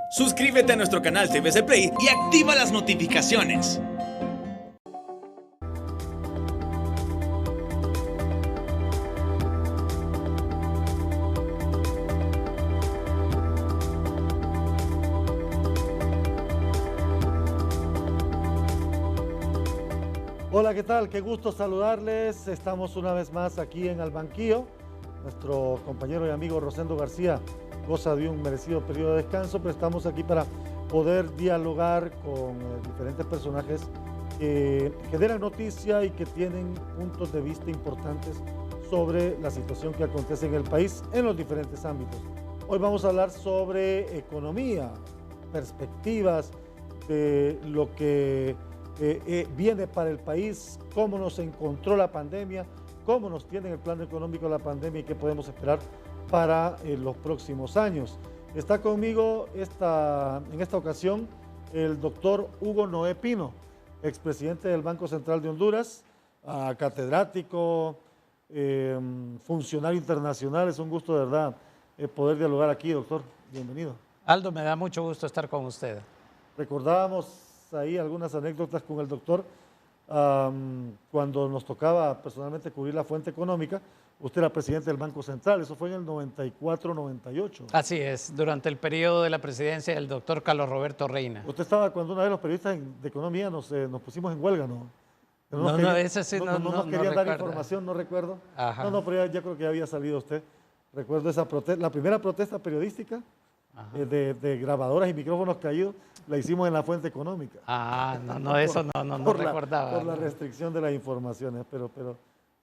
Suscríbete a nuestro canal TVC Play y activa las notificaciones. Hola, ¿qué tal? Qué gusto saludarles. Estamos una vez más aquí en Al Banquillo. Nuestro compañero y amigo Rosendo García goza de un merecido periodo de descanso, pero estamos aquí para poder dialogar con diferentes personajes que generan noticia y que tienen puntos de vista importantes sobre la situación que acontece en el país en los diferentes ámbitos. Hoy vamos a hablar sobre economía, perspectivas de lo que viene para el país, cómo nos encontró la pandemia, cómo nos tiene el plan económico la pandemia y qué podemos esperar para los próximos años. Está conmigo en esta ocasión el doctor Hugo Noé Pino, expresidente del Banco Central de Honduras, catedrático, funcionario internacional. Es un gusto de verdad poder dialogar aquí, doctor. Bienvenido. Aldo, me da mucho gusto estar con usted. Recordábamos ahí algunas anécdotas con el doctor cuando nos tocaba personalmente cubrir la fuente económica. Usted era presidente del Banco Central, eso fue en el 94-98. Así es, durante el periodo de la presidencia del doctor Carlos Roberto Reina. Usted estaba cuando una vez los periodistas de economía nos pusimos en huelga, ¿no? Ese sí no nos querían dar recuerdo. Información, no recuerdo. Ajá. No, pero ya creo que ya había salido usted. Recuerdo esa protesta, la primera protesta periodística de grabadoras y micrófonos caídos, la hicimos en la fuente económica. Eso no recordaba. Por la restricción de las informaciones, pero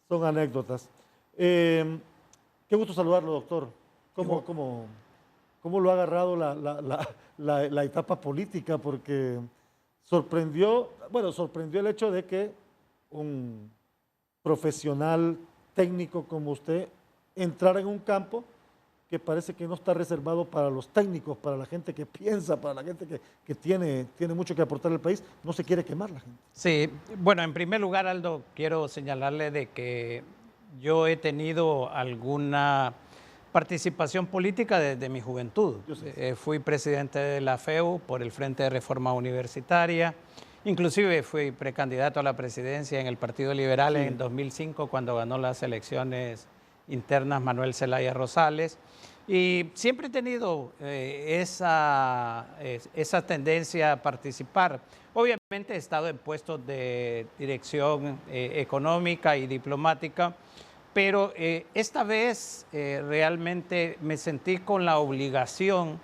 son anécdotas. Qué gusto saludarlo, doctor. ¿Cómo lo ha agarrado la etapa política? Porque sorprendió el hecho de que un profesional técnico como usted entrara en un campo que parece que no está reservado para los técnicos, para la gente que piensa, para la gente que tiene mucho que aportar al país. No se quiere quemar la gente. Sí, bueno, en primer lugar, Aldo, quiero señalarle de que yo he tenido alguna participación política desde mi juventud. Fui presidente de la FEU por el Frente de Reforma Universitaria. Inclusive fui precandidato a la presidencia en el Partido Liberal en 2005 cuando ganó las elecciones internas Manuel Zelaya Rosales. Y siempre he tenido esa tendencia a participar. Obviamente he estado en puestos de dirección económica y diplomática, pero esta vez realmente me sentí con la obligación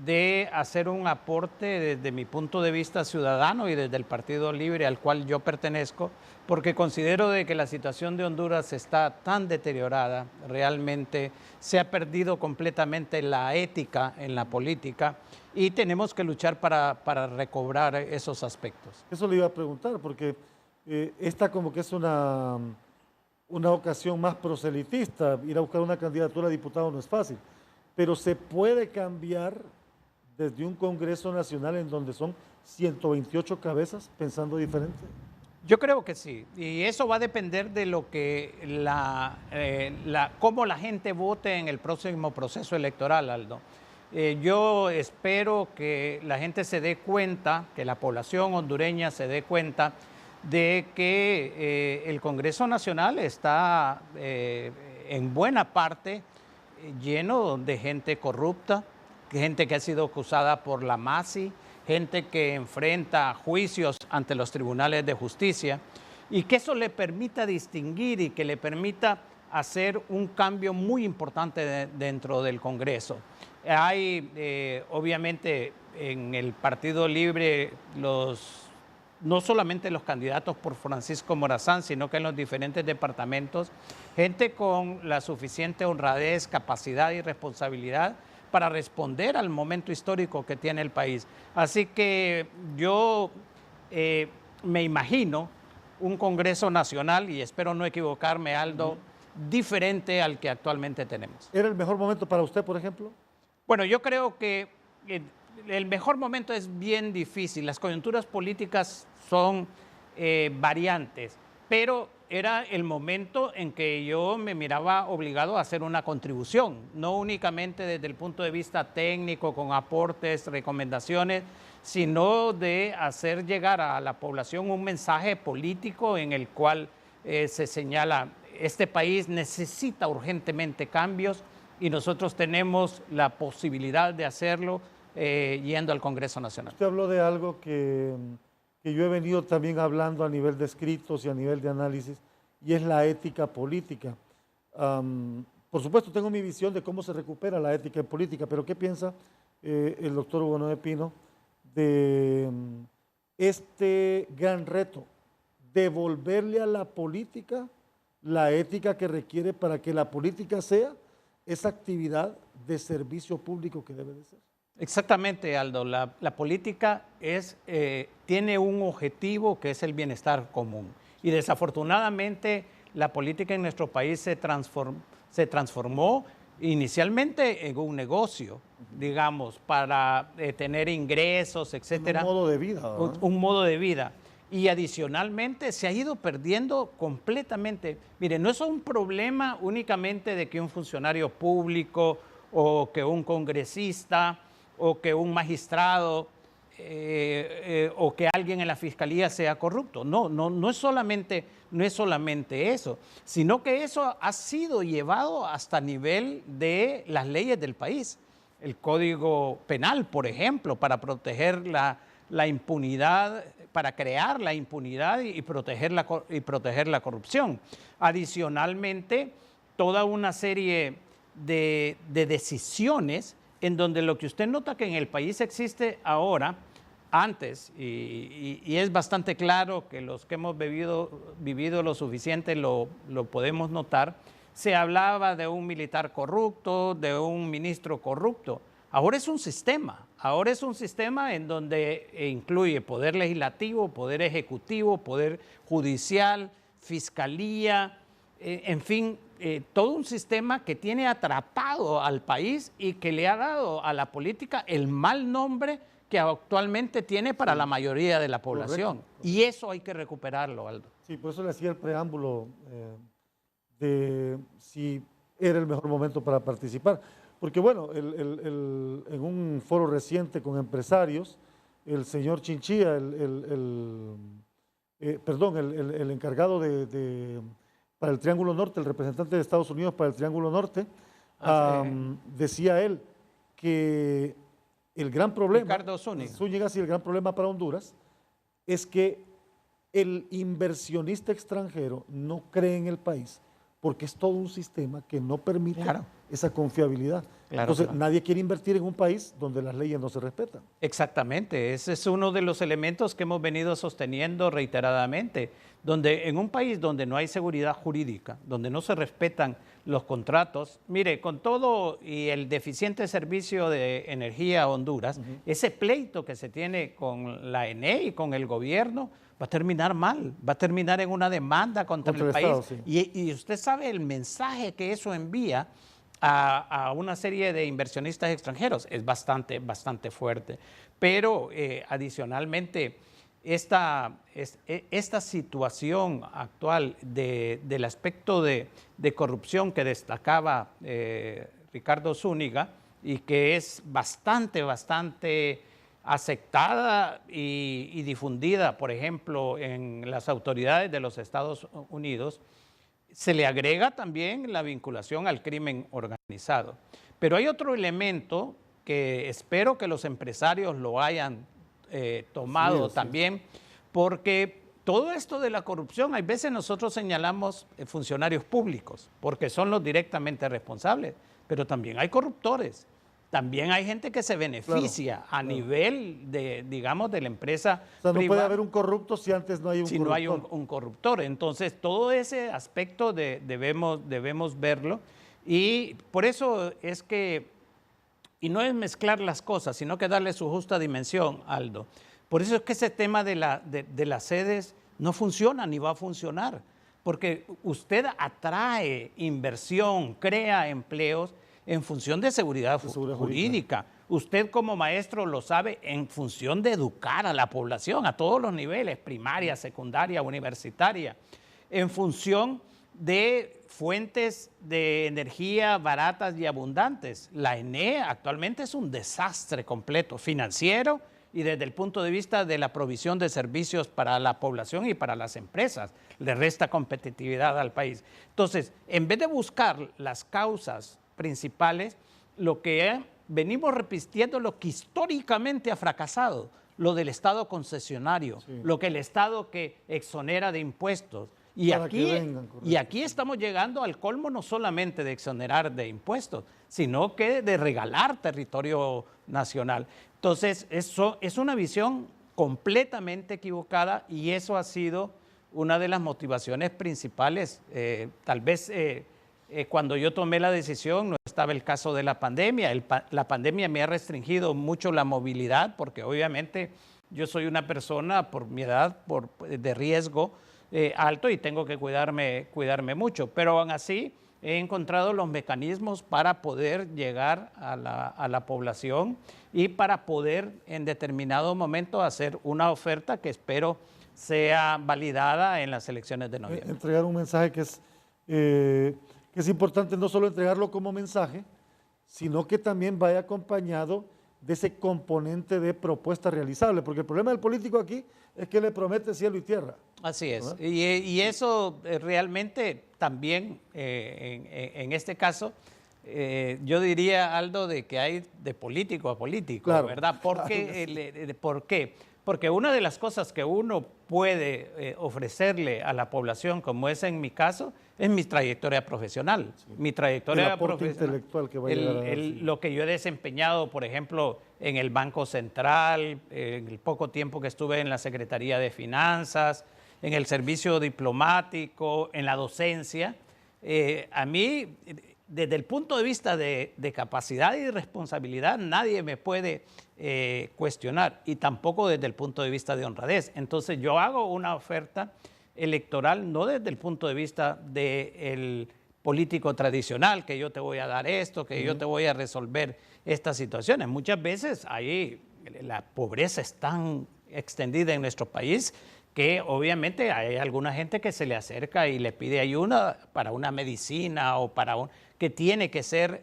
de hacer un aporte desde mi punto de vista ciudadano y desde el Partido Libre al cual yo pertenezco, porque considero de que la situación de Honduras está tan deteriorada, realmente se ha perdido completamente la ética en la política y tenemos que luchar para recobrar esos aspectos. Eso le iba a preguntar, porque esta como que es una ocasión más proselitista. Ir a buscar una candidatura a diputado no es fácil, pero se puede cambiar desde un Congreso Nacional en donde son 128 cabezas pensando diferente. Yo creo que sí, y eso va a depender de lo que cómo la gente vote en el próximo proceso electoral, Aldo. Yo espero que la gente se dé cuenta, que la población hondureña se dé cuenta de que el Congreso Nacional está en buena parte lleno de gente corrupta, gente que ha sido acusada por la MASI, gente que enfrenta juicios ante los tribunales de justicia, y que eso le permita distinguir y que le permita hacer un cambio muy importante dentro del Congreso. Hay, obviamente, en el Partido Libre no solamente los candidatos por Francisco Morazán, sino que en los diferentes departamentos, gente con la suficiente honradez, capacidad y responsabilidad para responder al momento histórico que tiene el país. Así que yo me imagino un Congreso Nacional, y espero no equivocarme, Aldo, diferente al que actualmente tenemos. ¿Era el mejor momento para usted, por ejemplo? Bueno, yo creo que el mejor momento es bien difícil. Las coyunturas políticas son variantes, pero era el momento en que yo me miraba obligado a hacer una contribución, no únicamente desde el punto de vista técnico, con aportes, recomendaciones, sino de hacer llegar a la población un mensaje político en el cual se señala, este país necesita urgentemente cambios y nosotros tenemos la posibilidad de hacerlo yendo al Congreso Nacional. Usted habló de algo que yo he venido también hablando a nivel de escritos y a nivel de análisis, y es la ética política. Por supuesto, tengo mi visión de cómo se recupera la ética en política, pero ¿qué piensa el doctor Hugo Noé Pino de este gran reto, devolverle a la política la ética que requiere para que la política sea esa actividad de servicio público que debe de ser? Exactamente, Aldo. La política tiene un objetivo que es el bienestar común. Y desafortunadamente la política en nuestro país se transformó inicialmente en un negocio, digamos, para tener ingresos, etcétera. Un modo de vida, ¿verdad? Un modo de vida. Y adicionalmente se ha ido perdiendo completamente. Mire, no es un problema únicamente de que un funcionario público o que un congresista o que un magistrado o que alguien en la fiscalía sea corrupto. No es solamente eso, sino que eso ha sido llevado hasta nivel de las leyes del país. El Código Penal, por ejemplo, para proteger la impunidad, para crear la impunidad y proteger la corrupción. Adicionalmente, toda una serie de decisiones en donde lo que usted nota que en el país existe ahora, antes, y es bastante claro que los que hemos vivido lo suficiente lo podemos notar, se hablaba de un militar corrupto, de un ministro corrupto. Ahora es un sistema en donde incluye poder legislativo, poder ejecutivo, poder judicial, fiscalía, en fin, todo un sistema que tiene atrapado al país y que le ha dado a la política el mal nombre que actualmente tiene para la mayoría de la población. Correcto. Y eso hay que recuperarlo, Aldo. Sí, por eso le hacía el preámbulo de si era el mejor momento para participar. Porque bueno, en un foro reciente con empresarios, el señor Chinchilla, el encargado para el Triángulo Norte, el representante de Estados Unidos para el Triángulo Norte, decía él que el gran problema, Ricardo Zúñiga, sí, el gran problema para Honduras es que el inversionista extranjero no cree en el país porque es todo un sistema que no permite esa confiabilidad. Entonces, nadie quiere invertir en un país donde las leyes no se respetan. Exactamente, ese es uno de los elementos que hemos venido sosteniendo reiteradamente, donde en un país donde no hay seguridad jurídica, donde no se respetan los contratos, mire, con todo y el deficiente servicio de energía a Honduras, ese pleito que se tiene con la ENE y con el gobierno va a terminar mal, va a terminar en una demanda contra el país. Estado, sí. Y usted sabe el mensaje que eso envía a una serie de inversionistas extranjeros, es bastante fuerte. Pero adicionalmente, esta situación actual del aspecto de corrupción que destacaba Ricardo Zúñiga y que es bastante aceptada y difundida, por ejemplo, en las autoridades de los Estados Unidos, se le agrega también la vinculación al crimen organizado. Pero hay otro elemento que espero que los empresarios lo hayan tomado también, porque todo esto de la corrupción, hay veces nosotros señalamos funcionarios públicos, porque son los directamente responsables, pero también hay corruptores. También hay gente que se beneficia a nivel de, digamos, de la empresa privada. O sea, no privada, puede haber un corrupto si antes no hay un corruptor. no hay un corruptor. Entonces, todo ese aspecto debemos verlo. Y por eso es que, y no es mezclar las cosas, sino que darle su justa dimensión, Aldo. Por eso es que ese tema de las sedes no funciona ni va a funcionar. Porque usted atrae inversión, crea empleos, en función de seguridad jurídica. Usted como maestro lo sabe, en función de educar a la población a todos los niveles, primaria, secundaria, universitaria. en función de fuentes de energía baratas y abundantes. La ENE actualmente es un desastre completo, financiero y desde el punto de vista de la provisión de servicios para la población y para las empresas. Le resta competitividad al país. Entonces, en vez de buscar las causas principales, lo que venimos repitiendo, lo que históricamente ha fracasado, lo del Estado concesionario, sí, lo que el Estado que exonera de impuestos. Y aquí estamos llegando al colmo no solamente de exonerar de impuestos, sino que de regalar territorio nacional. Entonces, eso es una visión completamente equivocada y eso ha sido una de las motivaciones principales. Tal vez cuando yo tomé la decisión no estaba el caso de la pandemia. La pandemia me ha restringido mucho la movilidad porque obviamente yo soy una persona por mi edad de riesgo alto y tengo que cuidarme mucho, pero aún así he encontrado los mecanismos para poder llegar a la población y para poder en determinado momento hacer una oferta que espero sea validada en las elecciones de noviembre. Entregar un mensaje que es importante no solo entregarlo como mensaje, sino que también vaya acompañado de ese componente de propuesta realizable, porque el problema del político aquí es que le promete cielo y tierra. Así es, y eso realmente también en este caso, yo diría, Aldo, de que hay de político a político, claro, ¿verdad? Porque, ¿por qué? Porque una de las cosas que uno puede ofrecerle a la población, como es en mi caso, es mi trayectoria profesional. Sí. Mi trayectoria profesional, intelectual que va a llegar lo que yo he desempeñado, por ejemplo, en el Banco Central, en el poco tiempo que estuve en la Secretaría de Finanzas, en el servicio diplomático, en la docencia. A mí, desde el punto de vista de capacidad y responsabilidad, nadie me puede cuestionar, y tampoco desde el punto de vista de honradez. Entonces yo hago una oferta electoral no desde el punto de vista del político tradicional, que yo te voy a dar esto, que yo te voy a resolver estas situaciones. Muchas veces ahí la pobreza es tan extendida en nuestro país que obviamente hay alguna gente que se le acerca y le pide ayuda para una medicina o para un... que tiene que ser,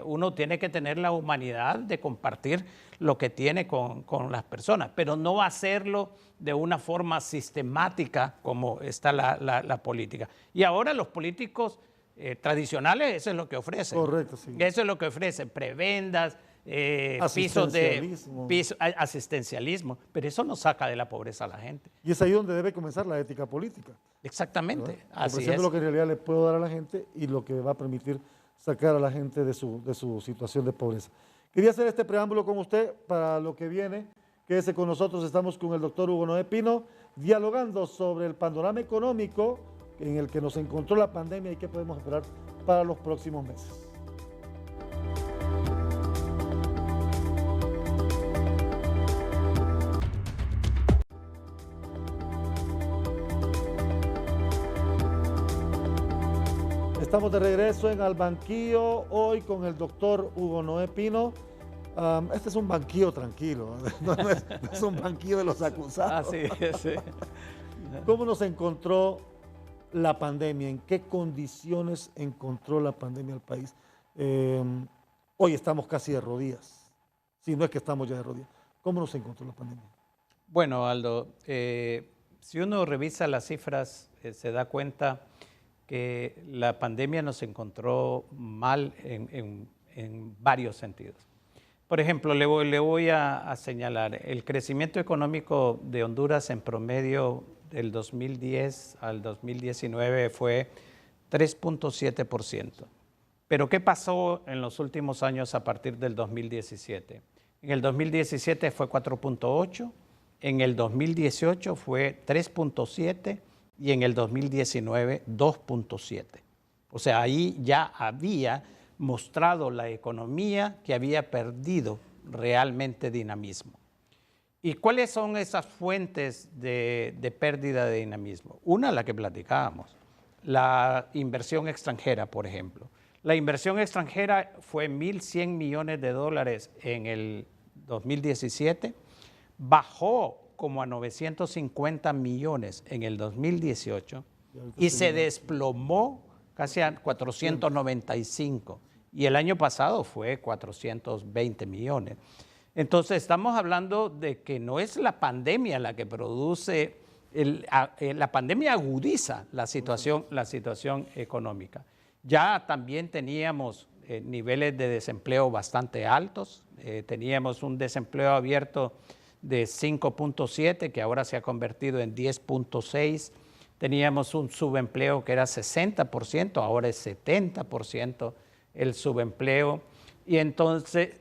uno tiene que tener la humanidad de compartir lo que tiene con las personas, pero no hacerlo de una forma sistemática como está la política. Y ahora los políticos tradicionales, eso es lo que ofrecen. Correcto, sí. Eso es lo que ofrecen, prebendas, asistencialismo, pero eso no saca de la pobreza a la gente. Y es ahí donde debe comenzar la ética política. Exactamente, así ofreciendo lo que en realidad le puedo dar a la gente y lo que va a permitir sacar a la gente de su situación de pobreza. Quería hacer este preámbulo con usted para lo que viene. Quédese con nosotros, estamos con el doctor Hugo Noé Pino, dialogando sobre el panorama económico en el que nos encontró la pandemia y qué podemos esperar para los próximos meses. Estamos de regreso en Al Banquillo, hoy con el doctor Hugo Noé Pino. Este es un banquillo tranquilo, no es un banquillo de los acusados. Sí, sí. ¿Cómo nos encontró la pandemia? ¿En qué condiciones encontró la pandemia al país? Hoy estamos casi de rodillas, si no es que estamos ya de rodillas. ¿Cómo nos encontró la pandemia? Bueno, Aldo, si uno revisa las cifras, se da cuenta que la pandemia nos encontró mal en varios sentidos. Por ejemplo, le voy a señalar, el crecimiento económico de Honduras en promedio del 2010 al 2019 fue 3.7%. Pero ¿qué pasó en los últimos años a partir del 2017? En el 2017 fue 4.8%, en el 2018 fue 3.7%, y en el 2019 2.7. O sea, ahí ya había mostrado la economía que había perdido realmente dinamismo. ¿Y cuáles son esas fuentes de pérdida de dinamismo? Una, la que platicábamos, la inversión extranjera, por ejemplo. La inversión extranjera fue 1.100 millones de dólares en el 2017, bajó como a 950 millones en el 2018 y se desplomó casi a 495 y el año pasado fue 420 millones. Entonces estamos hablando de que no es la pandemia la que produce, la pandemia agudiza la situación económica. Ya también teníamos niveles de desempleo bastante altos, teníamos un desempleo abierto de 5.7 que ahora se ha convertido en 10.6, teníamos un subempleo que era 60%, ahora es 70% el subempleo, y entonces,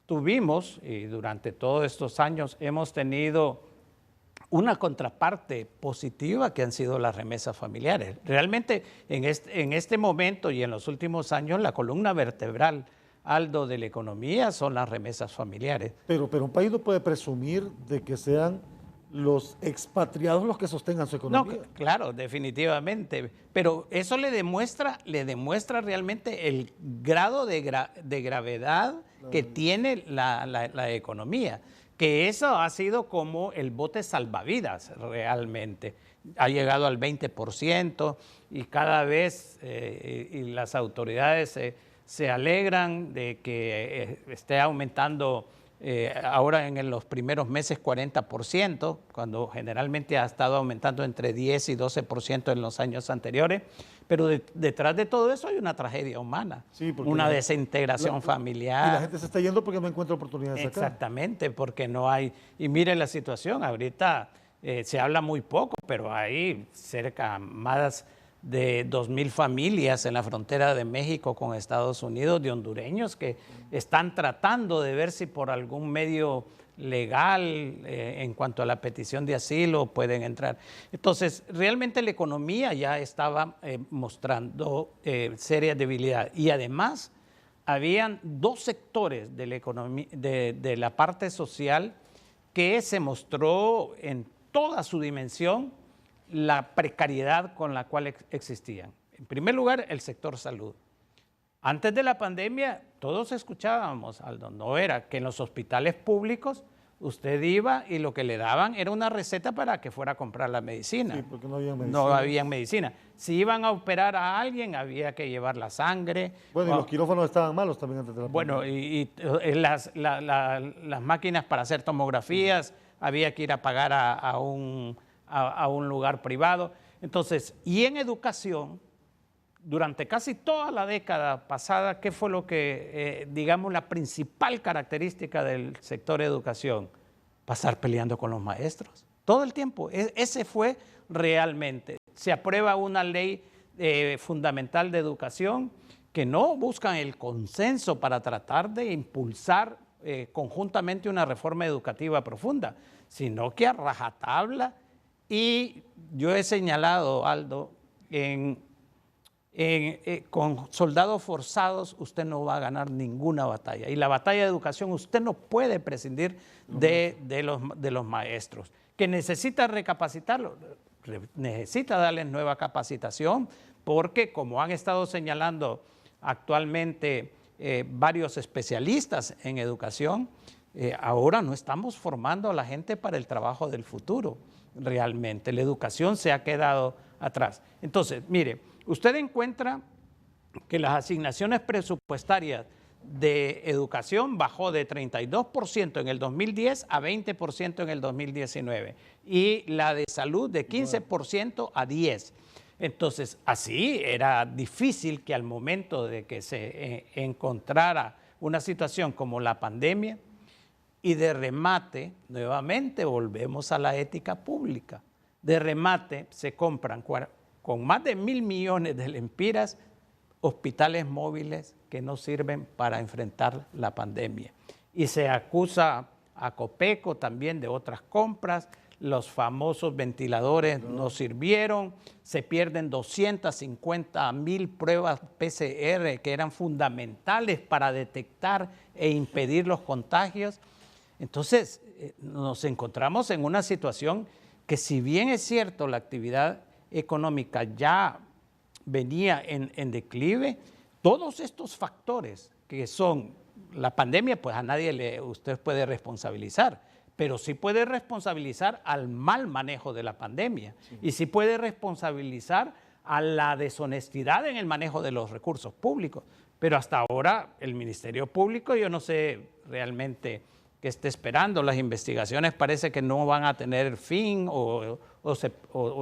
tuvimos, y durante todos estos años hemos tenido una contraparte positiva que han sido las remesas familiares. Realmente en este momento y en los últimos años la columna vertebral, Aldo, de la economía son las remesas familiares. Pero un país no puede presumir de que sean los expatriados los que sostengan su economía. No, claro, definitivamente, pero eso le demuestra realmente el grado de gravedad que tiene la economía, que eso ha sido como el bote salvavidas realmente. Ha llegado al 20% y cada vez y las autoridades se alegran de que esté aumentando ahora en los primeros meses 40%, cuando generalmente ha estado aumentando entre 10 y 12% en los años anteriores, pero detrás de todo eso hay una tragedia humana, sí, una desintegración familiar. Y la gente se está yendo porque no encuentra oportunidades acá. Exactamente, porque no hay, y mire la situación, ahorita se habla muy poco, pero hay cerca más de 2,000 familias en la frontera de México con Estados Unidos de hondureños que están tratando de ver si por algún medio legal en cuanto a la petición de asilo pueden entrar. Entonces, realmente la economía ya estaba mostrando serias debilidades y además habían dos sectores de la economía, de la parte social que se mostró en toda su dimensión la precariedad con la cual existían. En primer lugar, el sector salud. Antes de la pandemia, todos escuchábamos, Aldo, no era que en los hospitales públicos usted iba y lo que le daban era una receta para que fuera a comprar la medicina. Sí, porque no había medicina. No había medicina. Si iban a operar a alguien, había que llevar la sangre. Bueno, y los quirófanos estaban malos también antes de la pandemia. Bueno, y las máquinas para hacer tomografías, había que ir a pagar a un lugar privado. Entonces, y en educación, durante casi toda la década pasada, ¿qué fue lo que, digamos, la principal característica del sector de educación? Pasar peleando con los maestros. Todo el tiempo. Ese fue realmente. Se aprueba una ley fundamental de educación que no buscan el consenso para tratar de impulsar conjuntamente una reforma educativa profunda, sino que a rajatabla. Y yo he señalado, Aldo, con soldados forzados usted no va a ganar ninguna batalla. Y la batalla de educación usted no puede prescindir de los maestros. Que necesita recapacitarlos, necesita darles nueva capacitación, porque como han estado señalando actualmente varios especialistas en educación, ahora no estamos formando a la gente para el trabajo del futuro. Realmente, la educación se ha quedado atrás. Entonces, mire, usted encuentra que las asignaciones presupuestarias de educación bajó de 32% en el 2010 a 20% en el 2019 y la de salud de 15% a 10%. Entonces, así era difícil que al momento de que se encontrara una situación como la pandemia, y de remate, nuevamente volvemos a la ética pública. De remate se compran con más de 1,000 millones de lempiras hospitales móviles que no sirven para enfrentar la pandemia. Y se acusa a Copeco también de otras compras, los famosos ventiladores no sirvieron, se pierden 250,000 pruebas PCR que eran fundamentales para detectar e impedir los contagios. Entonces, nos encontramos en una situación que si bien es cierto la actividad económica ya venía en declive, todos estos factores que son la pandemia, pues a nadie usted puede responsabilizar, pero sí puede responsabilizar al mal manejo de la pandemia y sí puede responsabilizar a la deshonestidad en el manejo de los recursos públicos. Pero hasta ahora el Ministerio Público, yo no sé realmente qué esté esperando. Las investigaciones parece que no van a tener fin o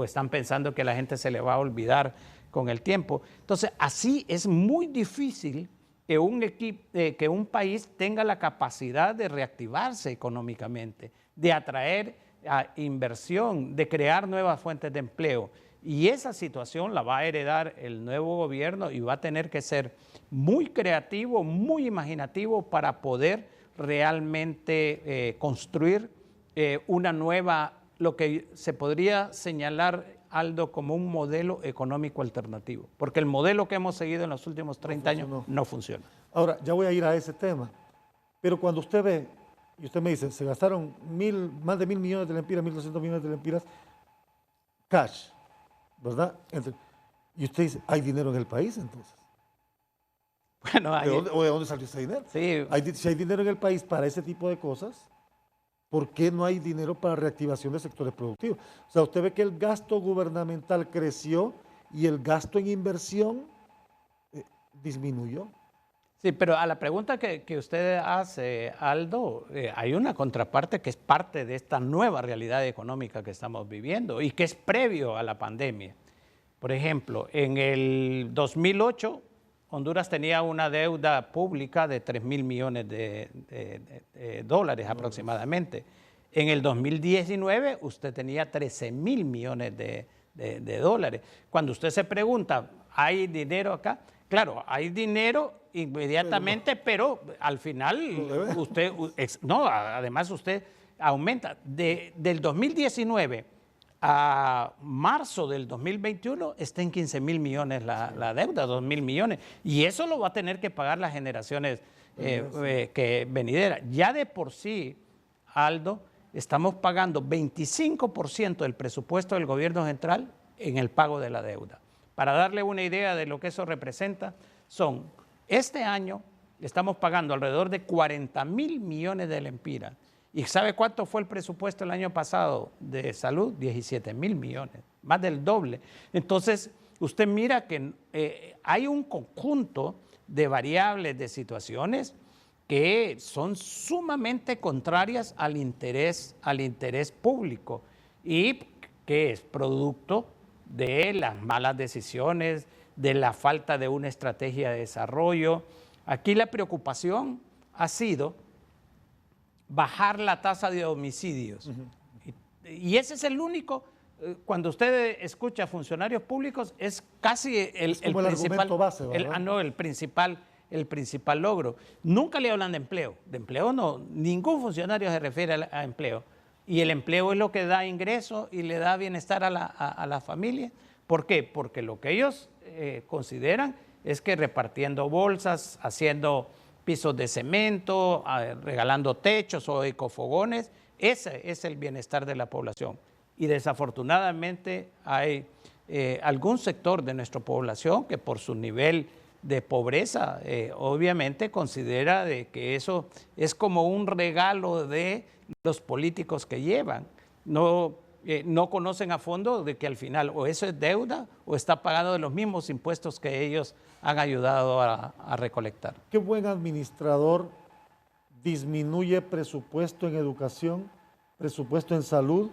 están pensando que la gente se le va a olvidar con el tiempo. Entonces, así es muy difícil que un país tenga la capacidad de reactivarse económicamente, de atraer inversión, de crear nuevas fuentes de empleo. Y esa situación la va a heredar el nuevo gobierno y va a tener que ser muy creativo, muy imaginativo para poder realmente construir una nueva, lo que se podría señalar, Aldo, como un modelo económico alternativo, porque el modelo que hemos seguido en los últimos 30 años no funciona. Ahora, ya voy a ir a ese tema, pero cuando usted ve, y usted me dice, se gastaron más de 1.000 millones de lempiras, 1.200 millones de lempiras, cash, ¿verdad? Y usted dice, ¿hay dinero en el país entonces? Bueno, ¿De dónde salió ese dinero? Sí. Si hay dinero en el país para ese tipo de cosas, ¿por qué no hay dinero para reactivación de sectores productivos? O sea, usted ve que el gasto gubernamental creció y el gasto en inversión disminuyó. Sí, pero a la pregunta que usted hace, Aldo, hay una contraparte que es parte de esta nueva realidad económica que estamos viviendo y que es previo a la pandemia. Por ejemplo, en el 2008, Honduras tenía una deuda pública de 3.000 millones de dólares aproximadamente. En el 2019, usted tenía 13.000 millones de dólares. Cuando usted se pregunta, ¿hay dinero acá? Claro, hay dinero inmediatamente, pero al final además usted aumenta. Del 2019 a marzo del 2021 está en 15.000 millones la deuda, 2.000 millones. Y eso lo va a tener que pagar las generaciones venideras. Ya de por sí, Aldo, estamos pagando 25% del presupuesto del gobierno central en el pago de la deuda. Para darle una idea de lo que eso representa, este año estamos pagando alrededor de 40.000 millones de lempiras. ¿Y sabe cuánto fue el presupuesto el año pasado de salud? 17.000 millones, más del doble. Entonces, usted mira que hay un conjunto de variables, de situaciones que son sumamente contrarias al interés público y que es producto de las malas decisiones, de la falta de una estrategia de desarrollo. Aquí la preocupación ha sido bajar la tasa de homicidios. Y ese es el único, cuando usted escucha a funcionarios públicos, es casi el principal base, el principal logro. Nunca le hablan de empleo. De empleo no, ningún funcionario se refiere a empleo. Y el empleo es lo que da ingreso y le da bienestar a la familia. ¿Por qué? Porque lo que ellos consideran es que repartiendo bolsas, haciendo pisos de cemento, regalando techos o ecofogones, ese es el bienestar de la población. Y desafortunadamente hay algún sector de nuestra población que por su nivel de pobreza obviamente considera de que eso es como un regalo de los políticos que llevan. No conocen a fondo de que al final o eso es deuda o está pagado de los mismos impuestos que ellos han ayudado a recolectar. ¿Qué buen administrador disminuye presupuesto en educación, presupuesto en salud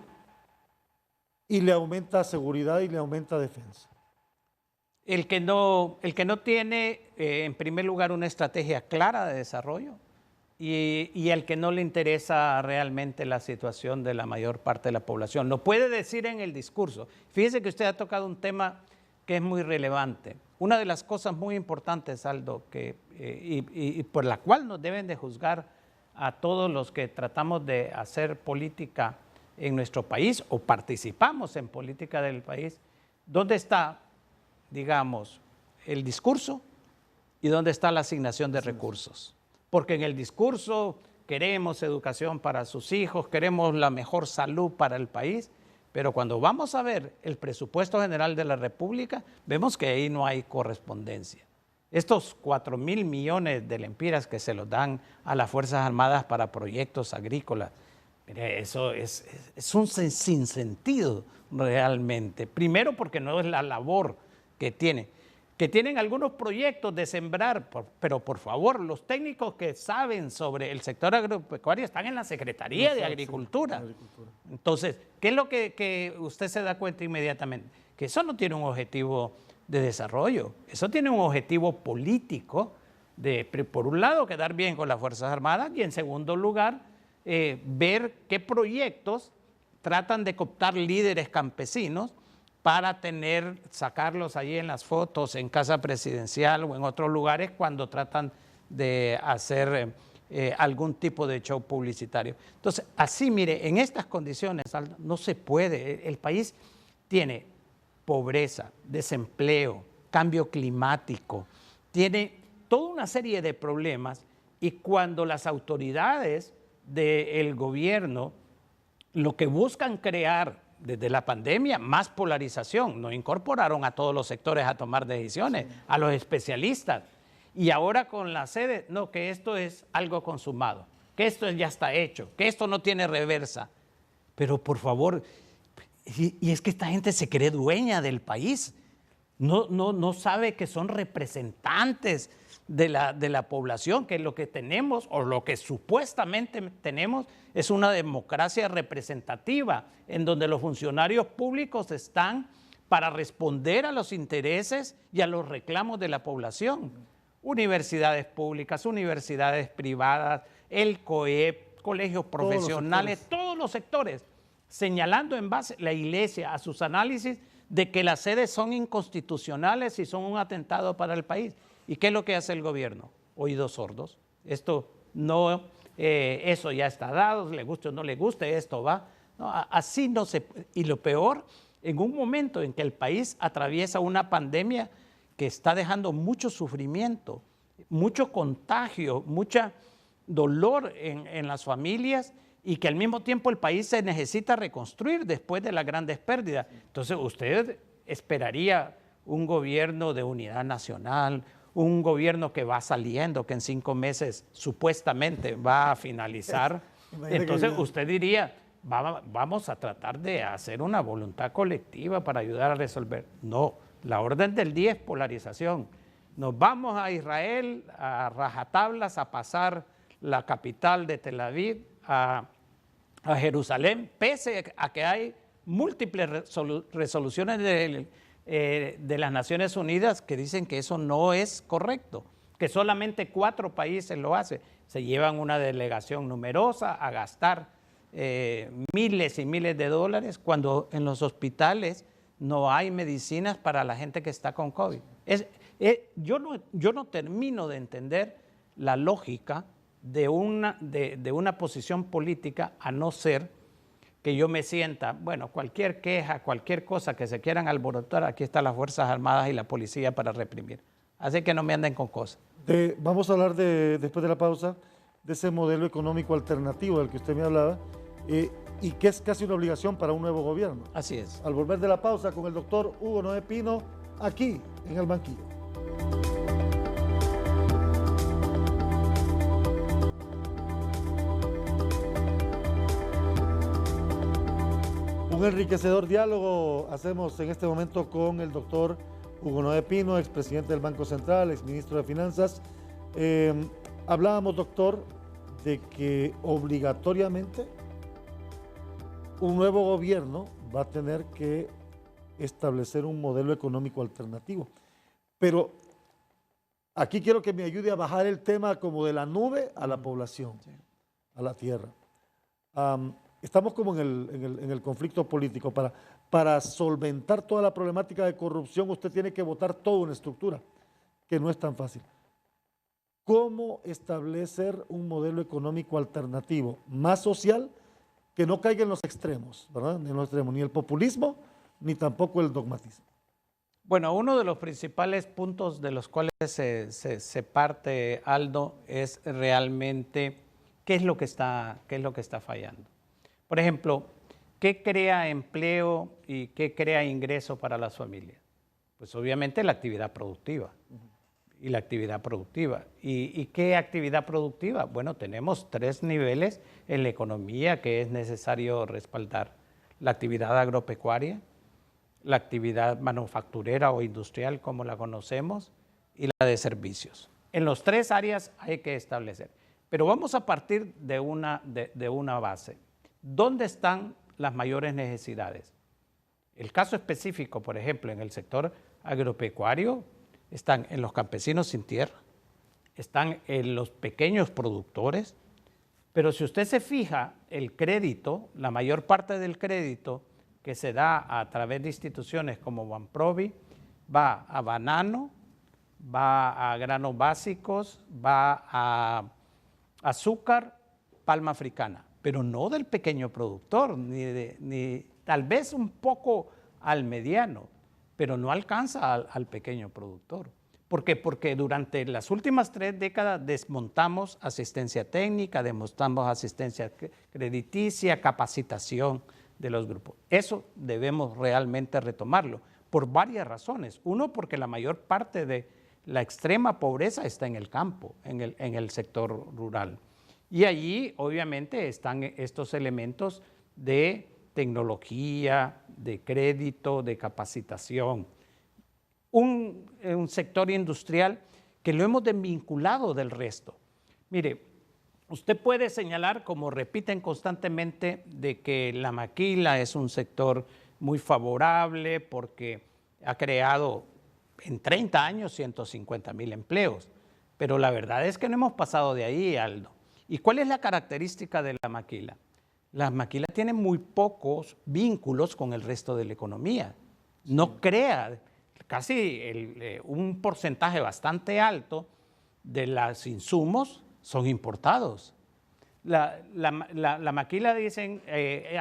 y le aumenta seguridad y le aumenta defensa? El que no tiene, en primer lugar, una estrategia clara de desarrollo y al que no le interesa realmente la situación de la mayor parte de la población. Lo puede decir en el discurso. Fíjese que usted ha tocado un tema que es muy relevante. Una de las cosas muy importantes, Aldo, y por la cual nos deben de juzgar a todos los que tratamos de hacer política en nuestro país o participamos en política del país, ¿dónde está, digamos, el discurso y dónde está la asignación de recursos? Porque en el discurso queremos educación para sus hijos, queremos la mejor salud para el país, pero cuando vamos a ver el presupuesto general de la República, vemos que ahí no hay correspondencia. Estos 4.000 millones de lempiras que se los dan a las Fuerzas Armadas para proyectos agrícolas, Mire, eso es un sinsentido realmente. Primero porque no es la labor que tiene. Que tienen algunos proyectos de sembrar, pero por favor, los técnicos que saben sobre el sector agropecuario están en la Secretaría de Agricultura. Entonces, ¿qué es lo que usted se da cuenta inmediatamente? Que eso no tiene un objetivo de desarrollo, eso tiene un objetivo político de, por un lado, quedar bien con las Fuerzas Armadas y en segundo lugar, ver qué proyectos tratan de cooptar líderes campesinos para sacarlos allí en las fotos, en Casa Presidencial o en otros lugares cuando tratan de hacer algún tipo de show publicitario. Entonces, así, mire, en estas condiciones no se puede. El país tiene pobreza, desempleo, cambio climático, tiene toda una serie de problemas y cuando las autoridades del gobierno lo que buscan crear desde la pandemia, más polarización, no incorporaron a todos los sectores a tomar decisiones, a los especialistas. Y ahora con la sede, no, que esto es algo consumado, que esto ya está hecho, que esto no tiene reversa. Pero por favor, y es que esta gente se cree dueña del país, no sabe que son representantes de la población, que lo que tenemos o lo que supuestamente tenemos es una democracia representativa en donde los funcionarios públicos están para responder a los intereses y a los reclamos de la población. Universidades públicas, universidades privadas, el COEP, colegios profesionales, todos los sectores, señalando en base la Iglesia a sus análisis de que las sedes son inconstitucionales y son un atentado para el país. ¿Y qué es lo que hace el gobierno? Oídos sordos. Esto no, eso ya está dado, le guste o no le guste, esto va. No, así no se puede. Y lo peor, en un momento en que el país atraviesa una pandemia que está dejando mucho sufrimiento, mucho contagio, mucho dolor en las familias y que al mismo tiempo el país se necesita reconstruir después de las grandes pérdidas. Entonces, usted esperaría un gobierno de unidad nacional, un gobierno que va saliendo, que en 5 meses supuestamente va a finalizar. Entonces usted diría, vamos a tratar de hacer una voluntad colectiva para ayudar a resolver. No, la orden del día es polarización. Nos vamos a Israel a rajatablas a pasar la capital de Tel Aviv a Jerusalén, pese a que hay múltiples resoluciones de las Naciones Unidas que dicen que eso no es correcto, que solamente 4 países lo hacen. Se llevan una delegación numerosa a gastar miles y miles de dólares cuando en los hospitales no hay medicinas para la gente que está con COVID. Yo no termino de entender la lógica de una posición política, a no ser que yo me sienta, bueno, cualquier queja, cualquier cosa que se quieran alborotar, aquí están las Fuerzas Armadas y la policía para reprimir. Así que no me anden con cosas. Vamos a hablar después de la pausa de ese modelo económico alternativo del que usted me hablaba y que es casi una obligación para un nuevo gobierno. Así es. Al volver de la pausa con el doctor Hugo Noé Pino, aquí en El Banquillo. Un enriquecedor diálogo hacemos en este momento con el doctor Hugo Noé Pino, expresidente del Banco Central, exministro de Finanzas. Hablábamos, doctor, de que obligatoriamente un nuevo gobierno va a tener que establecer un modelo económico alternativo. Pero aquí quiero que me ayude a bajar el tema como de la nube a la población, a la tierra. Estamos como en el conflicto político. Para solventar toda la problemática de corrupción, usted tiene que votar toda una estructura, que no es tan fácil. ¿Cómo establecer un modelo económico alternativo, más social, que no caiga en los extremos, ¿verdad? En los extremos, ni el populismo, ni tampoco el dogmatismo? Bueno, uno de los principales puntos de los cuales se parte, Aldo, es realmente qué es lo que está fallando. Por ejemplo, ¿qué crea empleo y qué crea ingreso para las familias? Pues obviamente la actividad productiva. y la actividad productiva. ¿Y qué actividad productiva? Bueno, tenemos 3 niveles en la economía que es necesario respaldar. La actividad agropecuaria, la actividad manufacturera o industrial como la conocemos y la de servicios. En los 3 áreas hay que establecer. Pero vamos a partir de una base. ¿Dónde están las mayores necesidades? El caso específico, por ejemplo, en el sector agropecuario, están en los campesinos sin tierra, están en los pequeños productores, pero si usted se fija, el crédito, la mayor parte del crédito que se da a través de instituciones como Banprovi, va a banano, va a granos básicos, va a azúcar, palma africana, pero no del pequeño productor, ni tal vez un poco al mediano, pero no alcanza al pequeño productor. ¿Por qué? Porque durante las últimas 3 décadas desmontamos asistencia técnica, desmontamos asistencia crediticia, capacitación de los grupos. Eso debemos realmente retomarlo por varias razones. Uno, porque la mayor parte de la extrema pobreza está en el campo, en el sector rural. Y allí, obviamente, están estos elementos de tecnología, de crédito, de capacitación. Un sector industrial que lo hemos desvinculado del resto. Mire, usted puede señalar, como repiten constantemente, de que la maquila es un sector muy favorable porque ha creado en 30 años 150,000 empleos. Pero la verdad es que no hemos pasado de ahí, Aldo. ¿Y cuál es la característica de la maquila? La maquila tiene muy pocos vínculos con el resto de la economía. No crea, casi un porcentaje bastante alto de los insumos son importados. La maquila dicen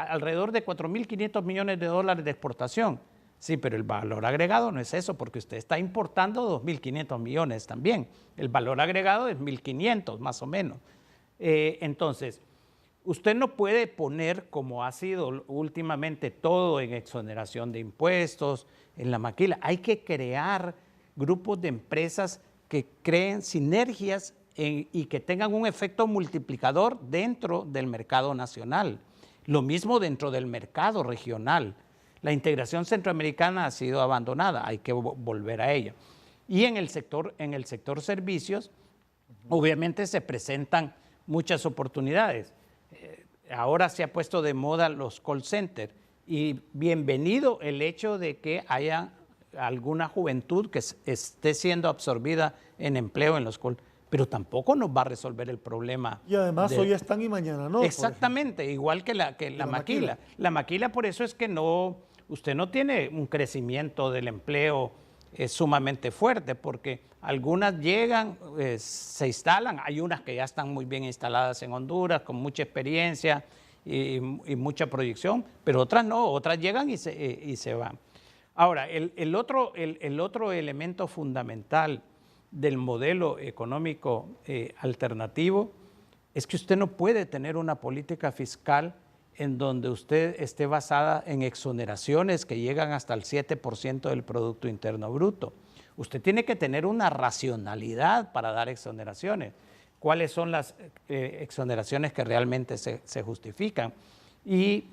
alrededor de 4.500 millones de dólares de exportación. Sí, pero el valor agregado no es eso, porque usted está importando 2.500 millones también. El valor agregado es 1.500 más o menos. Entonces, usted no puede poner, como ha sido últimamente todo en exoneración de impuestos, en la maquila. Hay que crear grupos de empresas que creen sinergias y que tengan un efecto multiplicador dentro del mercado nacional. Lo mismo dentro del mercado regional. La integración centroamericana ha sido abandonada, hay que volver a ella. Y en el sector servicios, obviamente se presentan muchas oportunidades. Ahora se ha puesto de moda los call centers y bienvenido el hecho de que haya alguna juventud que esté siendo absorbida en empleo en los call, pero tampoco nos va a resolver el problema. Y además hoy están y mañana no. Exactamente, igual que la maquila. La maquila, por eso es que usted no tiene un crecimiento del empleo sumamente fuerte, porque algunas llegan, se instalan, hay unas que ya están muy bien instaladas en Honduras, con mucha experiencia y mucha proyección, pero otras no, otras llegan y se van. Ahora, el otro elemento fundamental del modelo económico alternativo es que usted no puede tener una política fiscal en donde usted esté basada en exoneraciones que llegan hasta el 7% del Producto Interno Bruto. Usted tiene que tener una racionalidad para dar exoneraciones. ¿Cuáles son las exoneraciones que realmente se justifican? Y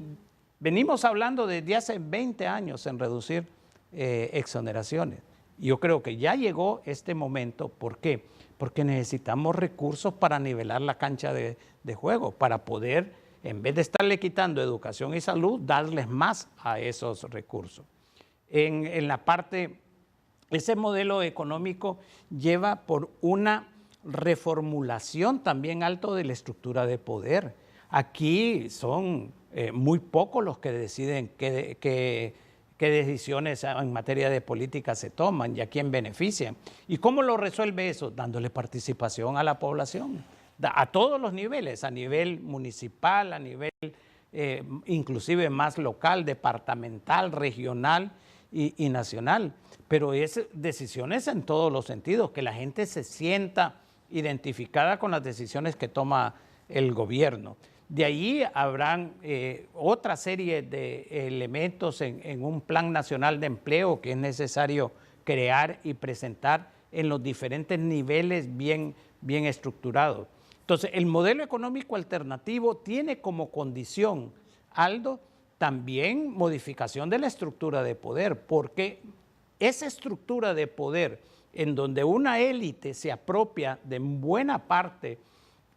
venimos hablando desde hace 20 años en reducir exoneraciones. Yo creo que ya llegó este momento. ¿Por qué? Porque necesitamos recursos para nivelar la cancha de juego, para poder, en vez de estarle quitando educación y salud, darles más a esos recursos. En la parte, ese modelo económico lleva por una reformulación también alto de la estructura de poder. Aquí son muy pocos los que deciden qué decisiones en materia de política se toman y a quién benefician. ¿Y cómo lo resuelve eso? Dándole participación a la población, a todos los niveles, a nivel municipal, a nivel inclusive más local, departamental, regional y nacional. Pero es decisiones en todos los sentidos, que la gente se sienta identificada con las decisiones que toma el gobierno. De ahí habrán otra serie de elementos en un plan nacional de empleo que es necesario crear y presentar en los diferentes niveles bien estructurados. Entonces, el modelo económico alternativo tiene como condición, Aldo, también modificación de la estructura de poder, porque esa estructura de poder en donde una élite se apropia de buena parte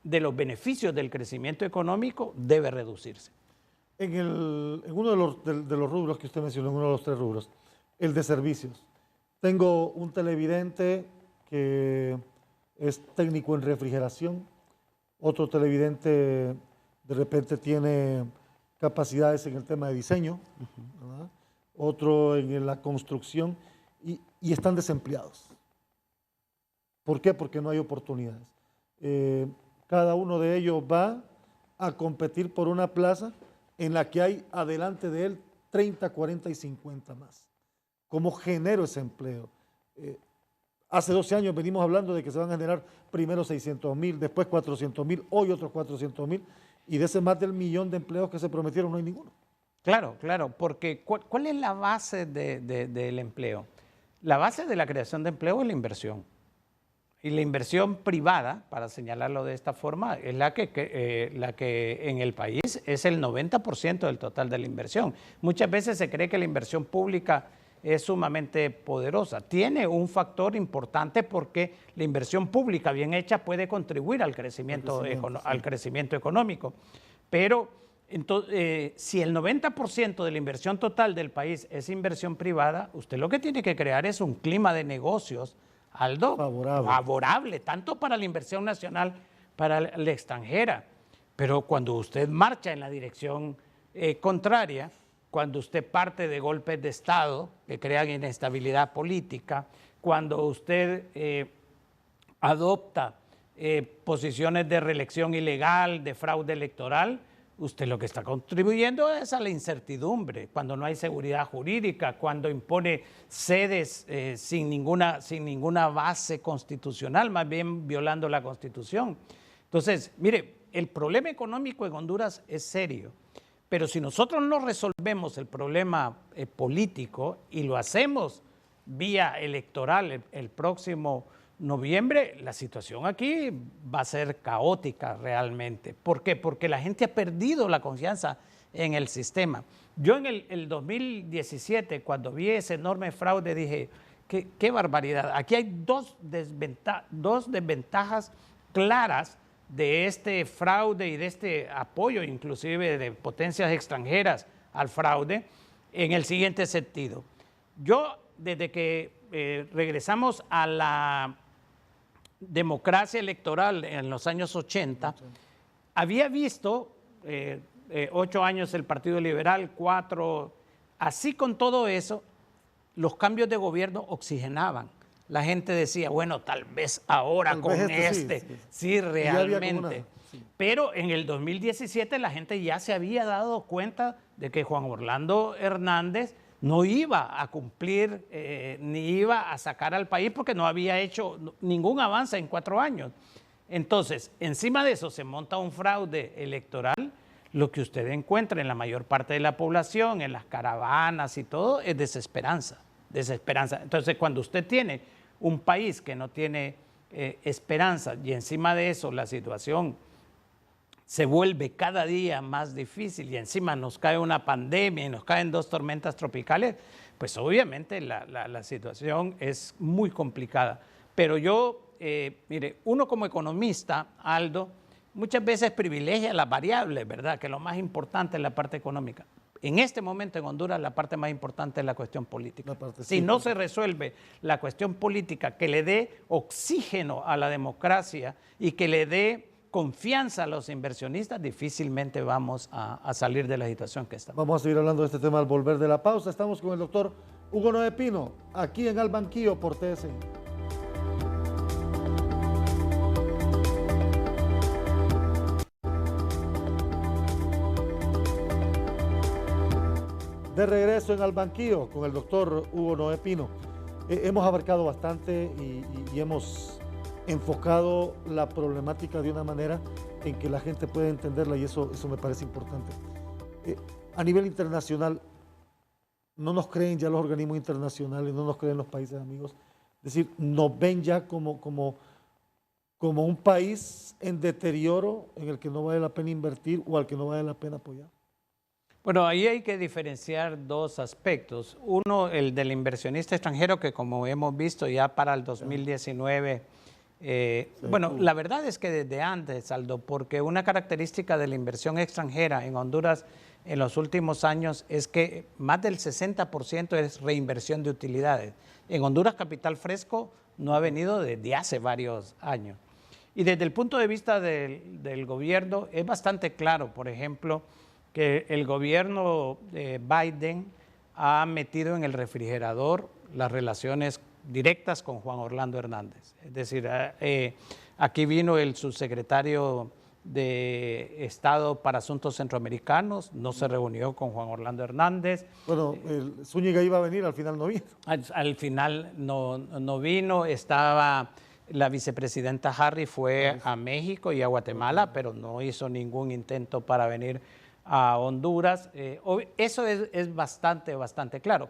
de los beneficios del crecimiento económico debe reducirse. En uno de los rubros que usted mencionó, en uno de los 3 rubros, el de servicios. Tengo un televidente que es técnico en refrigeración, otro televidente de repente tiene capacidades en el tema de diseño, ¿verdad? Otro en la construcción y están desempleados. ¿Por qué? Porque no hay oportunidades. Cada uno de ellos va a competir por una plaza en la que hay adelante de él 30, 40 y 50 más. ¿Cómo genero ese empleo? Hace 12 años venimos hablando de que se van a generar primero 600,000, después 400,000, hoy otros 400,000, y de ese más del 1.000.000 de empleos que se prometieron no hay ninguno. Claro, porque ¿cuál es la base del empleo? La base de la creación de empleo es la inversión. Y la inversión privada, para señalarlo de esta forma, es la que en el país es el 90% del total de la inversión. Muchas veces se cree que la inversión pública es sumamente poderosa. Tiene un factor importante porque la inversión pública bien hecha puede contribuir al crecimiento económico. Pero entonces, si el 90% de la inversión total del país es inversión privada, usted lo que tiene que crear es un clima de negocios, Aldo, favorable, tanto para la inversión nacional, para la extranjera. Pero cuando usted marcha en la dirección contraria, cuando usted parte de golpes de Estado que crean inestabilidad política, cuando usted adopta posiciones de reelección ilegal, de fraude electoral, usted lo que está contribuyendo es a la incertidumbre, cuando no hay seguridad jurídica, cuando impone sedes sin ninguna base constitucional, más bien violando la Constitución. Entonces, mire, el problema económico en Honduras es serio, pero si nosotros no resolvemos el problema político y lo hacemos vía electoral el próximo noviembre, la situación aquí va a ser caótica realmente. ¿Por qué? Porque la gente ha perdido la confianza en el sistema. Yo en el 2017, cuando vi ese enorme fraude, dije, qué barbaridad. Aquí hay dos desventajas claras de este fraude y de este apoyo, inclusive de potencias extranjeras al fraude, en el siguiente sentido. Yo, desde que regresamos a la democracia electoral en los años 80, había visto 8 años el Partido Liberal, 4, así con todo eso, los cambios de gobierno oxigenaban. La gente decía, bueno, tal vez ahora con sí, realmente. Pero en el 2017 la gente ya se había dado cuenta de que Juan Orlando Hernández no iba a cumplir ni iba a sacar al país porque no había hecho ningún avance en 4 años. Entonces, encima de eso se monta un fraude electoral. Lo que usted encuentra en la mayor parte de la población, en las caravanas y todo, es desesperanza. Entonces, cuando usted tiene un país que no tiene esperanza y encima de eso la situación se vuelve cada día más difícil y encima nos cae una pandemia y nos caen 2 tormentas tropicales, pues obviamente la situación es muy complicada. Pero yo, mire, uno como economista, Aldo, muchas veces privilegia las variables, ¿verdad? Que lo más importante es la parte económica. En este momento en Honduras la parte más importante es la cuestión política. Si no se resuelve la cuestión política que le dé oxígeno a la democracia y que le dé confianza a los inversionistas, difícilmente vamos a salir de la situación que estamos. Vamos a seguir hablando de este tema al volver de la pausa. Estamos con el doctor Hugo Noé Pino, aquí en Al Banquillo por TSI. De regreso en Al Banquillo con el doctor Hugo Noé Pino. Hemos abarcado bastante y hemos enfocado la problemática de una manera en que la gente puede entenderla y eso me parece importante. A nivel internacional, no nos creen ya los organismos internacionales, no nos creen los países amigos Es decir, nos ven ya como un país en deterioro en el que no vale la pena invertir o al que no vale la pena apoyar. Bueno, ahí hay que diferenciar dos aspectos. Uno, el del inversionista extranjero, que como hemos visto ya para el 2019, bueno, la verdad es que desde antes, Aldo, porque una característica de la inversión extranjera en Honduras en los últimos años es que más del 60% es reinversión de utilidades. En Honduras, capital fresco no ha venido desde hace varios años. Y desde el punto de vista del gobierno es bastante claro, por ejemplo, que el gobierno de Biden ha metido en el refrigerador las relaciones directas con Juan Orlando Hernández. Es decir, aquí vino el subsecretario de Estado para Asuntos Centroamericanos, no se reunió con Juan Orlando Hernández. Bueno, Zúñiga iba a venir, al final no vino. Al final no vino, estaba la vicepresidenta Harry fue a México y a Guatemala, pero no hizo ningún intento para venir a Honduras. Eso es bastante claro.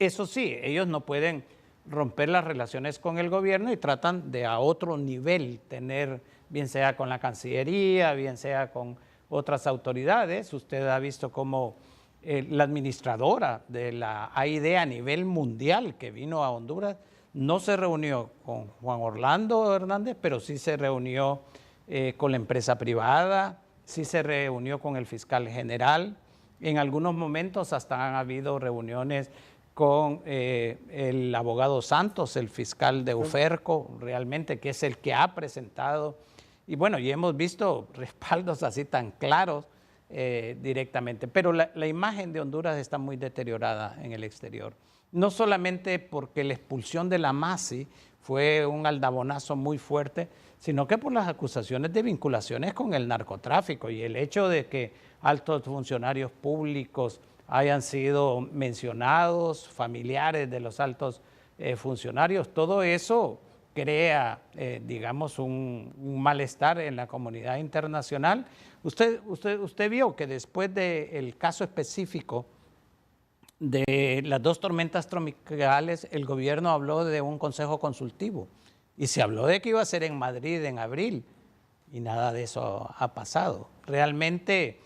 Eso sí, ellos no pueden romper las relaciones con el gobierno y tratan de a otro nivel tener, bien sea con la Cancillería, bien sea con otras autoridades. Usted ha visto cómo la administradora de la AID a nivel mundial que vino a Honduras no se reunió con Juan Orlando Hernández, pero sí se reunió con la empresa privada, sí se reunió con el fiscal general. En algunos momentos hasta han habido reuniones con el abogado Santos, el fiscal de UFERCO, realmente, que es el que ha presentado. Y bueno, y hemos visto respaldos así tan claros directamente. Pero la imagen de Honduras está muy deteriorada en el exterior. No solamente porque la expulsión de la MASI fue un aldabonazo muy fuerte, sino que por las acusaciones de vinculaciones con el narcotráfico y el hecho de que altos funcionarios públicos hayan sido mencionados, familiares de los altos funcionarios, todo eso crea, digamos, un malestar en la comunidad internacional. Usted vio que después del caso específico de las dos tormentas tropicales, el gobierno habló de un consejo consultivo y se habló de que iba a ser en Madrid en abril y nada de eso ha pasado. Realmente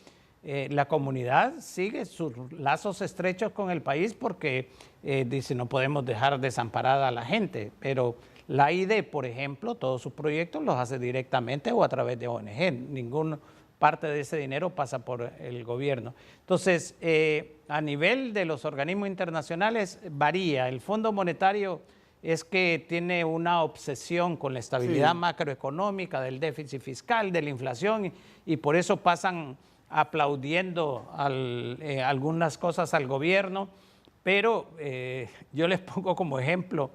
la comunidad sigue sus lazos estrechos con el país porque dice no podemos dejar desamparada a la gente, pero la AID, por ejemplo, todos sus proyectos los hace directamente o a través de ONG. Ninguna parte de ese dinero pasa por el gobierno. Entonces, a nivel de los organismos internacionales varía. El Fondo Monetario es que tiene una obsesión con la estabilidad macroeconómica, del déficit fiscal, de la inflación, y por eso pasan aplaudiendo algunas cosas al gobierno, pero yo les pongo como ejemplo,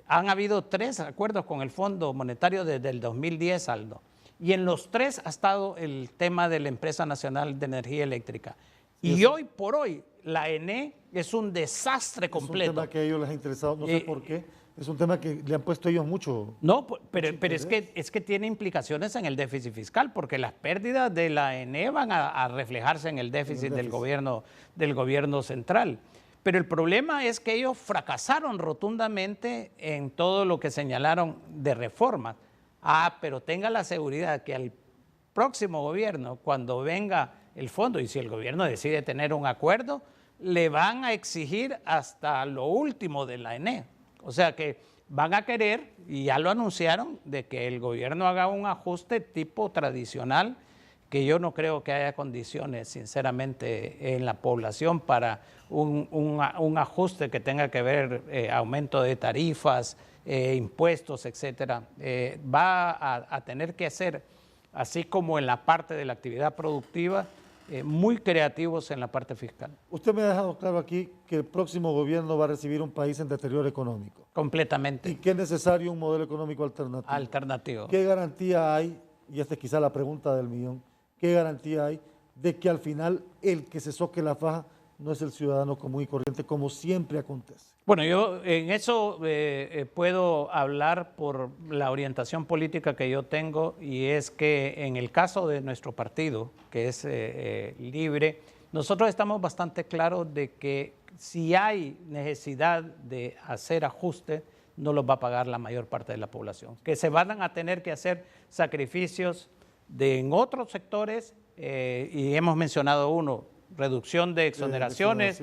han habido 3 acuerdos con el Fondo Monetario desde el 2010, Aldo, y en los 3 ha estado el tema de la Empresa Nacional de Energía Eléctrica. Y hoy por hoy la ENE es un desastre completo. Es un tema que a ellos les ha interesado, no sé por qué. Es un tema que le han puesto ellos mucho. No, pero es que tiene implicaciones en el déficit fiscal, porque las pérdidas de la ENE van a reflejarse en el déficit del gobierno central. Pero el problema es que ellos fracasaron rotundamente en todo lo que señalaron de reformas. Pero tenga la seguridad que al próximo gobierno, cuando venga el fondo, y si el gobierno decide tener un acuerdo, le van a exigir hasta lo último de la ENE. O sea que van a querer, y ya lo anunciaron, de que el gobierno haga un ajuste tipo tradicional, que yo no creo que haya condiciones, sinceramente, en la población para un ajuste que tenga que ver aumento de tarifas, impuestos, etcétera. Va a tener que ser, así como en la parte de la actividad productiva, muy creativos en la parte fiscal. Usted me ha dejado claro aquí que el próximo gobierno va a recibir un país en deterioro económico. Completamente. Y que es necesario un modelo económico alternativo. Alternativo. ¿Qué garantía hay, y esta es quizá la pregunta del millón, qué garantía hay de que al final el que se soque la faja no es el ciudadano común y corriente, como siempre acontece? Bueno, yo en eso puedo hablar por la orientación política que yo tengo, y es que en el caso de nuestro partido, que es Libre, nosotros estamos bastante claros de que si hay necesidad de hacer ajustes, no los va a pagar la mayor parte de la población. Que se van a tener que hacer sacrificios en otros sectores, y hemos mencionado uno, reducción de exoneraciones,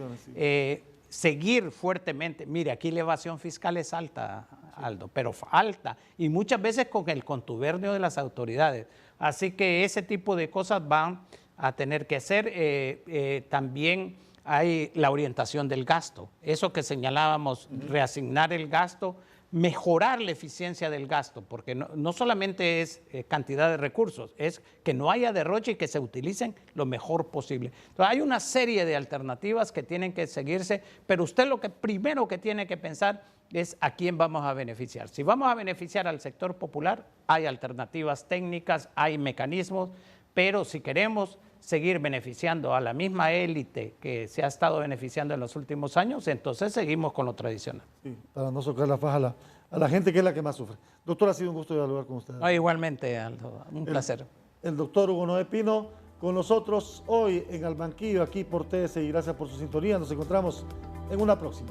seguir fuertemente. Mire, aquí la evasión fiscal es alta, Aldo, pero alta, y muchas veces con el contubernio de las autoridades. Así que ese tipo de cosas van a tener que hacer. También hay la orientación del gasto. Eso que señalábamos, reasignar el gasto, mejorar la eficiencia del gasto, porque no solamente es cantidad de recursos, es que no haya derroche y que se utilicen lo mejor posible. Entonces, hay una serie de alternativas que tienen que seguirse, pero usted lo que primero que tiene que pensar es a quién vamos a beneficiar. Si vamos a beneficiar al sector popular, hay alternativas técnicas, hay mecanismos, pero si queremos seguir beneficiando a la misma élite que se ha estado beneficiando en los últimos años, entonces seguimos con lo tradicional. Sí, para no socar la faja a la gente que es la que más sufre. Doctor, ha sido un gusto dialogar con usted. Igualmente, Aldo, un placer. El doctor Hugo Noé Pino con nosotros hoy en Al Banquillo, aquí por TSI. Gracias por su sintonía. Nos encontramos en una próxima.